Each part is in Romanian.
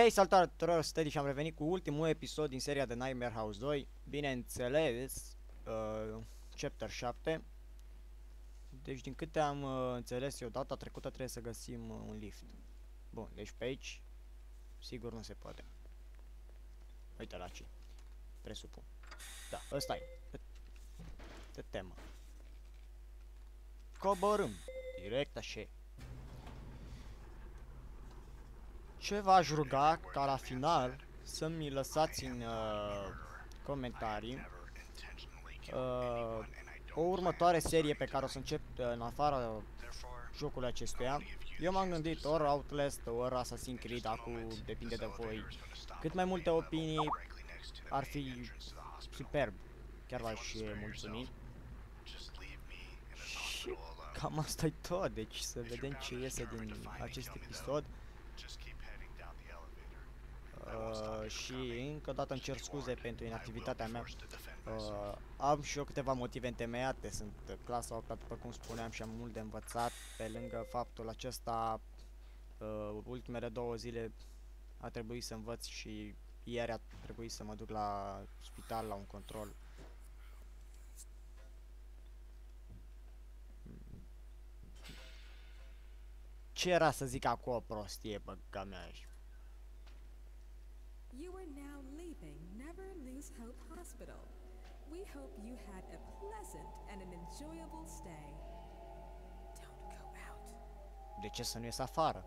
Salutare tuturor, Stedy și am revenit cu ultimul episod din seria de Nightmare House 2. Bineînțeles, Chapter 7. Deci din câte am înțeles eu, data trecută trebuie să găsim un lift. Bun, deci pe aici sigur nu se poate. Uite la ce, presupun. Da, ăsta e. De temă. Coborâm, direct așa. Ce v-aș ruga ca la final să-mi lăsați în comentarii o următoare serie pe care o să încep în afara jocului acestuia. Eu m-am gândit ori Outlast, ori Assassin's Creed, acum depinde de voi. Cât mai multe opinii ar fi superb, chiar v-aș mulțumi. Și cam asta e tot, deci să vedem ce iese din acest episod. Și încă o dată îmi cer scuze pentru inactivitatea mea. Am și eu câteva motive întemeiate, sunt clasa 8, după cum spuneam, și am mult de învățat. Pe lângă faptul acesta, ultimele 2 zile a trebuit să învăț și ieri a trebuit să mă duc la spital la un control. Ce era să zic acum o prostie, băga mea? You are now leaving Never Lose Hope Hospital. We hope you had a pleasant and an enjoyable stay. Don't go out. De ce să nu ies afară?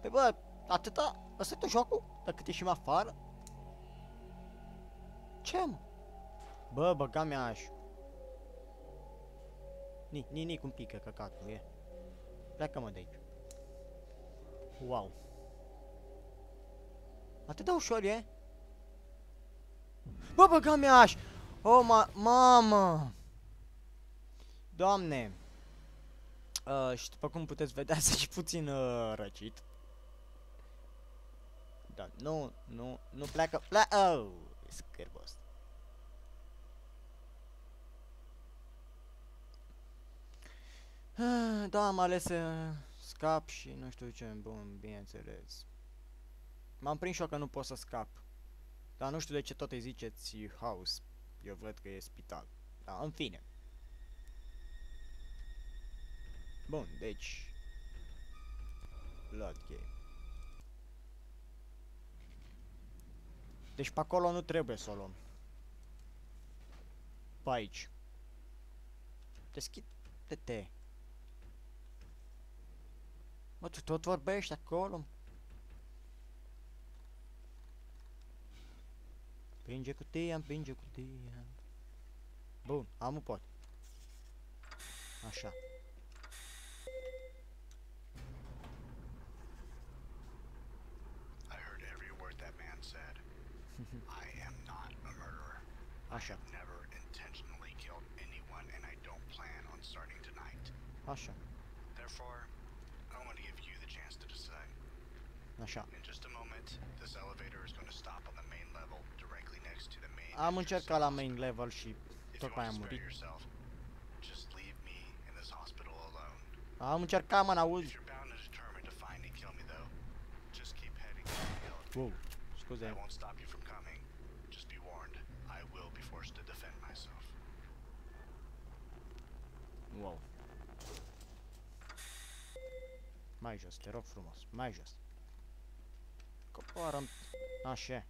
Păi bă, atâta? Ăsta e tot jocul? Dacă ieșim afară? Ce mă? Bă, băga mea aș. Ni, cum pică căcatul, e. Pleacă-mă de aici. Wow. Atât de ușor e? Bă, băga mea aș! Oh, mamă! Doamne! Și după cum puteți vedea, sunt și puțin răcit. Da, nu pleacă, oh! E scârbos. Da, am ales să scap și nu știu ce, bun, bineînțeles. M-am prins și eu că nu pot să scap. Dar nu știu de ce tot îi ziceți house. Eu văd că e spital. Da, în fine. Bun, deci load game. Deci pe acolo nu trebuie să o luăm. Pe aici. Deschide-te. Mă, tu tot vorbești acolo? Împinge cutia, împinge cutia. Bun, am un pot. Așa. I heard every word that man said. I am not a murderer. I Așa. have never intentionally killed anyone, and I don't plan on starting tonight. Așa. Therefore, I want to give you the chance to decide. Așa. In just a moment, this elevator is going to stop on the main level, directly next to the main. Am încercat la main level și If you tocmai want am to spare murit. yourself, just leave me in this hospital alone. Am încercat, mă, If n-auzi. you're bound and determined to find and kill me, though, just keep heading to the elevator. Wow, scuze. I won't stop you from coming. Just be warned. I will be forced to defend myself. Wow. Mai jos, te rog frumos, mai jos. Coboară-mi. Așa.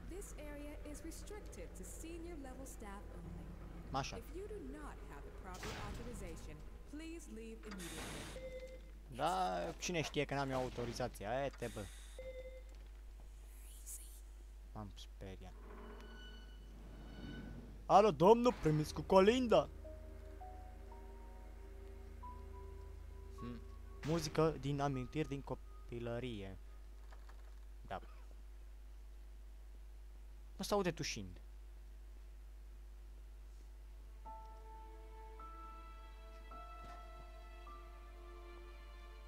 This area is restricted to senior level staff only. Așa. If you do not have the proper authorization, please leave immediately. Da, cine știe că n-am eu autorizația? Aia te bă. M-am speriat. Alo, domnul, primiți cu colinda? Muzică din amintiri din copilărie. Da. Mă se aude tușind.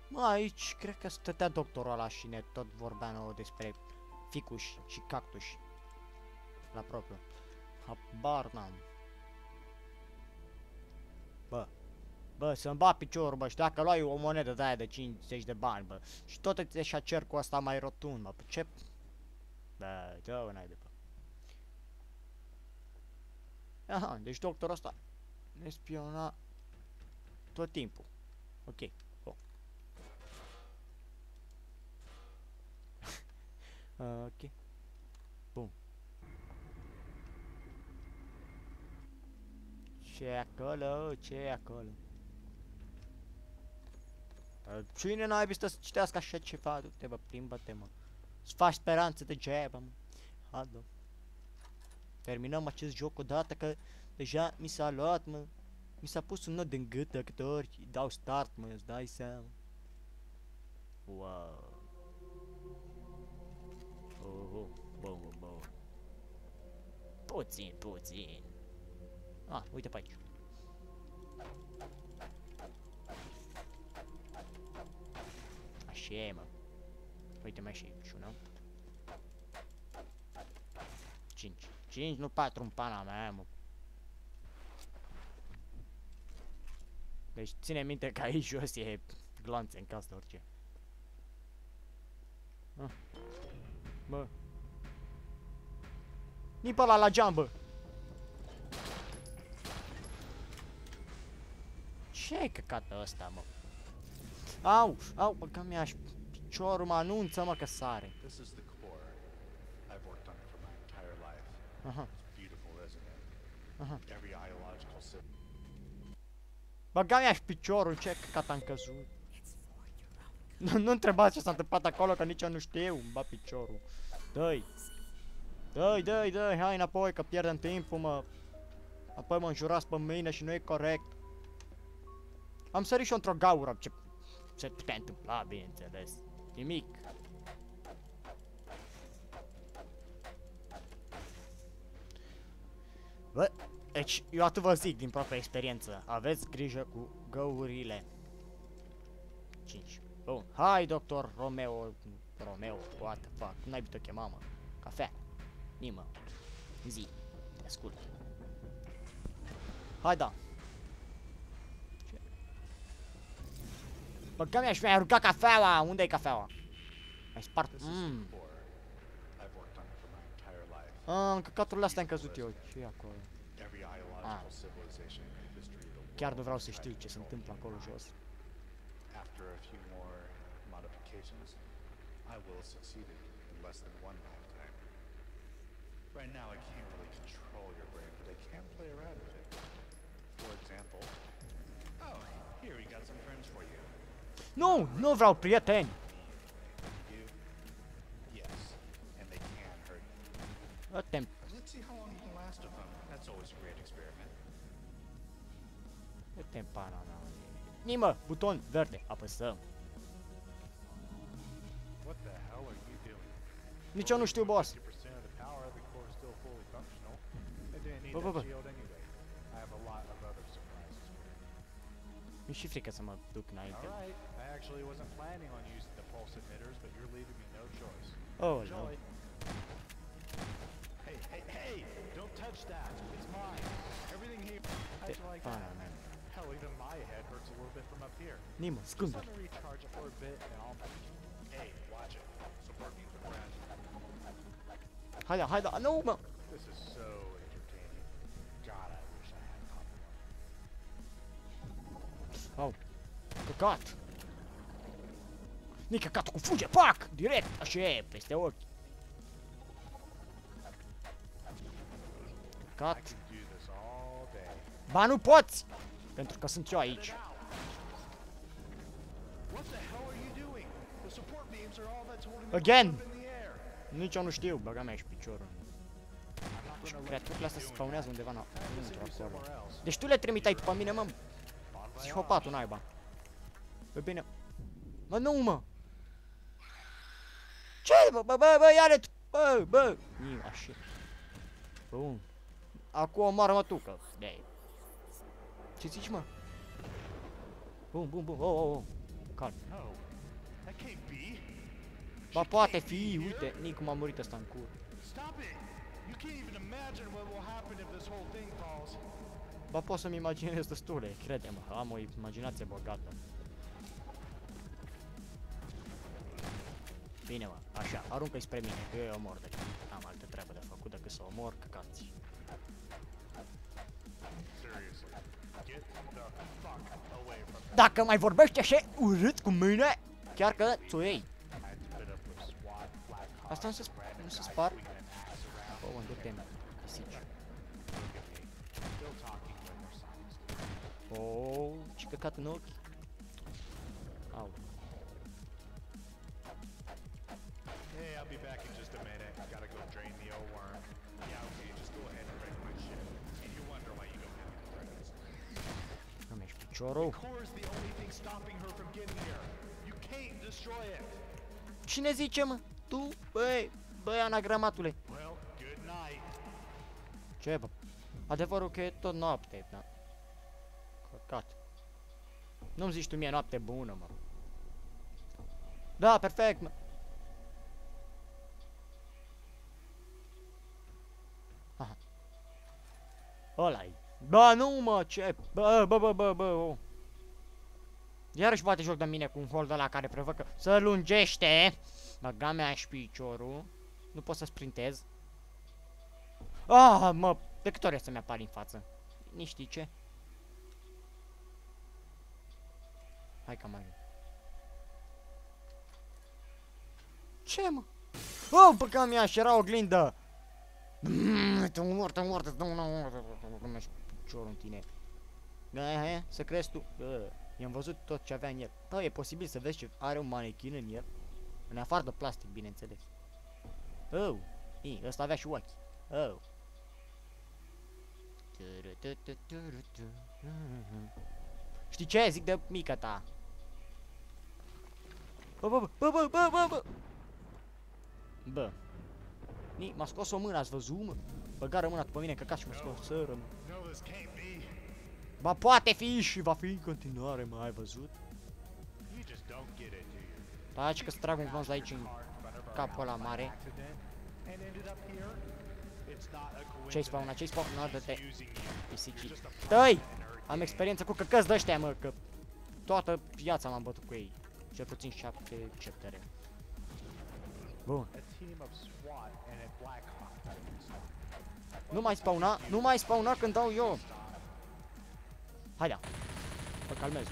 Mă, aici cred că stătea doctorul ăla și ne tot vorbea nouă despre ficuși și cactuși. La propriu. Habar n-am. Bă, să-mi bat piciorul, bă, și dacă luai o monedă de aia de 50 de bani, bă, și tot îți ieșea cercul ăsta mai rotund, bă, ce... Bă, dă-o naibii, bă. Aha, deci doctorul ăsta ne spiona tot timpul. Ok, bun. Ok. Bun. Ce acolo, ce acolo? Cine n-ai vist să citească așa ceva? Du-te, bă, plimbă-te, mă. Să faci speranțe degeaba, mă. Adu. Terminăm acest joc odată că deja mi s-a luat, mă. Mi s-a pus un nod în gât de câte ori îi dau start, mă, îți dai seama. Wow. Bun. Puțin. Ah, uite pe aici. Așa, mă. Uite mai și aici, nu? 5, nu 4 în pana mea, mă. Deci ține minte că aici jos e glanțe în casă de orice. Ah. Bă. Ni pe ăla la geam, bă. Ce-i căcată ăsta, mă? Au, băga mea și piciorul mă anunță, mă, că sare. This is the core. I've worked on it for my entire life. Aha. It's beautiful, isn't it? Aha. Every ideological system. Băga mea și piciorul, ce căcat am căzut. Nu întrebați ce s-a întâmplat acolo, că nici eu nu știu, îmi bat piciorul. Dă-i, hai înapoi, că pierdem timpul, mă. Apoi mă înjurați pe mine și nu e corect. Am sărit și eu într-o gaură, ce se putea întâmpla, bineînțeles. Nimic. Bă, deci, eu atât vă zic din propria experiență, aveți grijă cu găurile. 5. Bun, hai, doctor Romeo, what the fuck, cum n-ai te chema, mă? Cafea, nimă, zi, te ascult. Hai, da. Bă, că mi-aș fi aruncat cafeaua, unde-i cafeaua? Ai spart, This is the core. I've worked on it for my entire life. în căcaturile astea am căzut eu, ce e acolo? Every ideological civilization in the history of the world. Chiar nu vreau să știu ce se întâmplă acolo jos. After a few more modifications, I will have succeeded in less than one lifetime. Right now, I can't really control your brain, but I can play around with it. For example, oh, here we got some friends for you. Nu vreau prieteni! You? Yes, and they can hurt you. Dă-te-mi. Let's see how long you can last with them. That's always a great experiment. Dă-te-mi pana mea. Nimă, buton verde, apăsăm. What the hell are you doing? Nici eu nu știu, boss. 50% of the power of the core is still fully functional. I didn't need Bă. that shield anyway. I have a lot of other surprises for you. Mi-e și frică să mă duc înainte. Alright, I actually wasn't planning on using the pulse emitters, but you're leaving me no choice. Oh, no. Enjoy. Hey! Don't touch that. It's mine. Everything here is like Pana that. mea. Hell, even my head hurts a little bit from up here. Nimă, Just scândă. let me recharge it for a bit and I'll... Hey, watch it. Support me with a friend. Hai da, nu mă. This is so entertaining. God, I wish I had popcorn. Au. Căcat. Nici căcat cu fuge, pac! Direct, așa e, peste ochi. I Căcat. could do this all day. Ba nu poți! Pentru că sunt eu aici. What the hell are you doing? The support beams are all that's holding the Again. up in the air. Nici eu nu știu, băga mea și piciorul. I'm not Și gonna let creaturile you astea se keep doing spawnează that. undeva Time to înăuntru send you acolo. somewhere else. Deci tu le trimitai pe mine, mă, Bon voyage. psihopatul naiba. Bă, bine. Mă, nu, mă! Ce, bă, ia-le, bă! Niu, așa. Bun. Acum omoară-mă tu, că de-aia. Ce zici, mă? Bun, oh. Calm. No, that can't be. Ba, poate fi, uite, nici cum a murit ăsta în cur. Stop it! You can't even imagine what will happen if this whole thing falls. Ba pot să-mi imaginez destule, crede-mă, am o imaginație bogată. Bine, mă, așa, aruncă-i spre mine, că eu omor de am altă treabă de făcut decât să omor căcați. Dacă mai vorbești așa urât cu mine, chiar că ți-o iei. Asta nu se spar? Oh, du-te, mă, pisici. Oh, ce căcat în ochi. Au. Hey, I'll be back in just a minute. Gotta go drain the old worm. Yeah, okay, just go ahead and break my shit. And you wonder why you don't have any credits. Îmi ești piciorul. Core is the only thing stopping her from getting here. You can't destroy it. Cine zice, mă? Tu? Băi, anagramatule. Well, good night. Ce, bă? Adevărul că e tot noapte, da. Căcat. Nu-mi zici tu mie noapte bună, mă. Da, perfect, mă. Aha. Ăla-i. Bă, nu, mă, ce? Bă. Oh. Iarăși bate joc de mine cu un hold ăla care provocă să lungește. Băga mea și piciorul. Nu pot să sprintez. Ah, mă, de câte ori să-mi apar în față? Nici știi ce? Hai că mai. Ce, mă? Oh, băga mea și era oglindă. Te omor, îți dau una și piciorul în tine. Hai, să crezi tu. I-am văzut tot ce avea în el. Bă, e posibil să vezi ce are un manechin în el? În afară de plastic, bineînțeles. Oh, ăsta avea și ochi. Oh. Știi ce? Zic de mica ta. Bă. M-a scos o mână, ați văzut, mă? Băgară mâna după mine, căcat și mă scosără, mă. Ba poate fi și va fi în continuare, mă, ai văzut? Taci că-ți trag un glonț aici în capul ăla mare. Ce-ai spawnat? Ce-ai spawnat? Dă-te pisicii. Tăi! Am experiență cu căcăți de-ăștia, mă, că toată viața m-am bătut cu ei. Cel puțin 7 chaptere. Bun. Nu mai spawna când dau eu. Haidea. Vă calmez.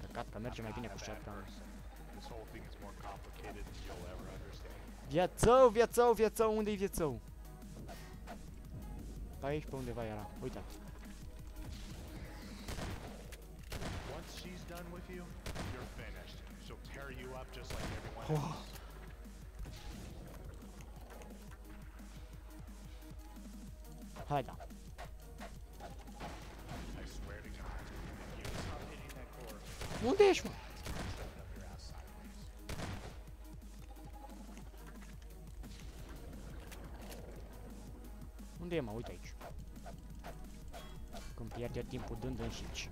Căcat, că merge mai bine cu shotgun. Viațău, unde-i viațău? Pe aici, pe undeva era, uite. Oh. Haida. Unde ești, mă? Unde e, mă? Uite aici. Când pierde timpul dând în șici.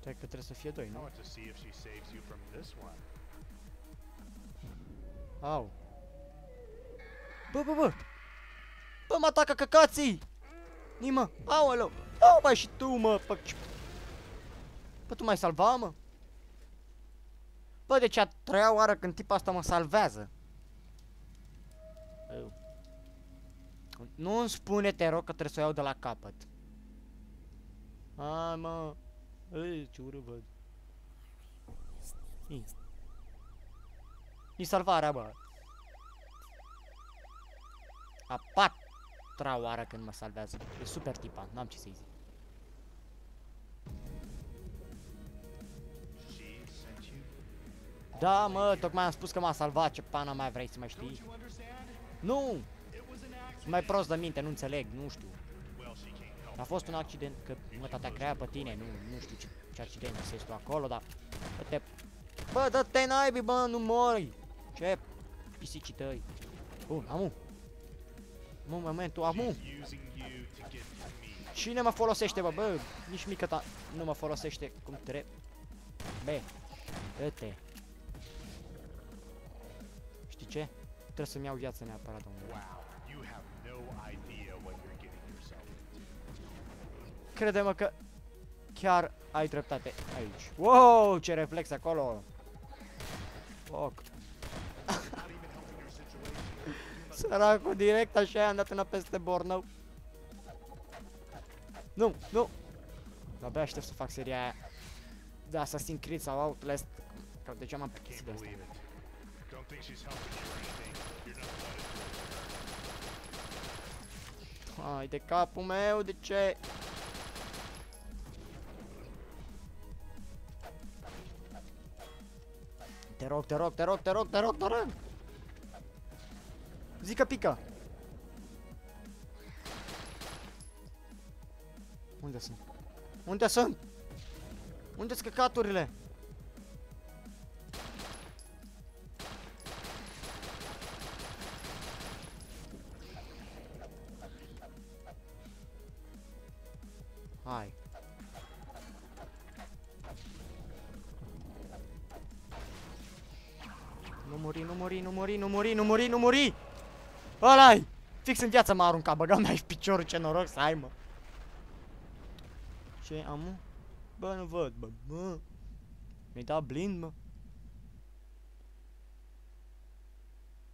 Cred că trebuie să fie doi, nu? Au. Bă! Bă, mă atacă căcații! Nimă! Aoleu! Au, mai și tu, mă! Bă, tu mai salva, mă? Bă, deci a treia oară când tipa asta mă salvează. Nu-mi spune, te rog, că trebuie să o iau de la capăt. Hai, mă! Ei, ce urât văd. E salvarea, bă. A patra oară când mă salvează. E super tipa, n-am ce să-i zic. Da, mă, tocmai am spus că m-a salvat, ce pana mai vrei să mai știi? Nu! Sunt mai prost de minte, nu înțeleg, nu știu. A fost un accident, că mă te-a creat pe tine, nu știu ce accident găsești tu acolo, dar... Bă, dă-te naibii, bă, nu mori! Ce pisicii tăi? Bun, amu! Momentul, amu! Cine mă folosește, bă? Nici mică ta nu mă folosește cum trebuie. Bă, dă-te. Știi ce? Trebuie să-mi iau viața neapărat, domnule. Wow, you have no idea what you're getting yourself into. Crede-mă că chiar ai dreptate aici. Wow, ce reflex acolo. Foc. Săracul, direct așa am dat una peste bornău. Nu, nu. Abia aștept să fac seria aia de Assassin's Creed sau Outlast. Că deja m-am plictisit de asta. Don't think she's helping you or anything. You're not Hai de capul meu, de ce? Te rog, te rog, te rog, te rog, te rog, te rog. Zică pică. Unde sunt? Unde sunt? Unde-s căcaturile? Hai. Nu muri, nu muri, nu muri, nu muri, nu muri, nu muri! Ăla-i! Fix în viață m-a aruncat, băga mea aici piciorul, ce noroc să ai, mă! Ce am? Bă, nu văd, bă, bă! Mi-ai dat blind, mă?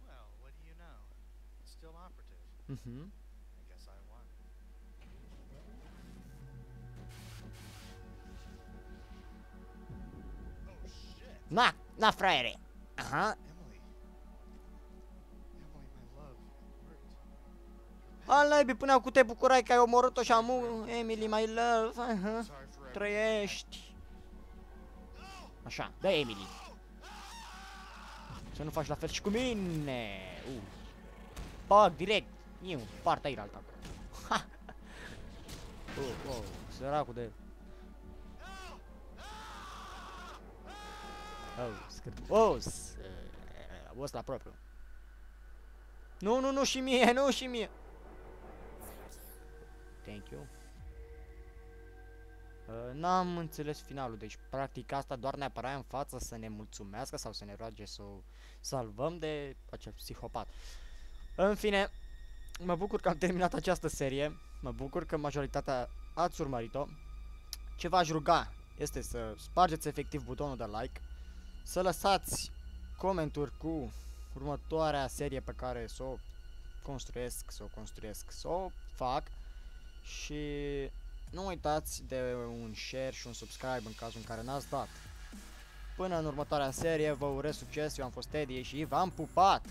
Well, what do you know? It's still operative. Mhm. I guess I won. Oh shit! Na, na, fraiere! Aha! Emily. Emily, my love. It worked. Al naibii, până cu te bucurai că ai omorât-o și amu... Emily, my love, aha! Sorry for everything. Trăiești! Așa, dă Emily! Să nu faci la fel și cu mine! Pac, direct! Eu, partea aici alta. Ha! Săracul de... Ăsta propriu. Nu, nu, nu și mie, nu și mie! Thank you. N-am înțeles finalul, deci practic asta doar ne apărea în față să ne mulțumească sau să ne roage să o salvăm de acel psihopat. În fine, mă bucur că am terminat această serie, mă bucur că majoritatea ați urmărit-o. Ce v-aș ruga este să spargeți efectiv butonul de like, să lăsați comenturi cu următoarea serie pe care să o construiesc, să o fac și nu uitați de un share și un subscribe în cazul în care n-ați dat. Până în următoarea serie, vă urez succes, eu am fost Teddy și v-am pupat!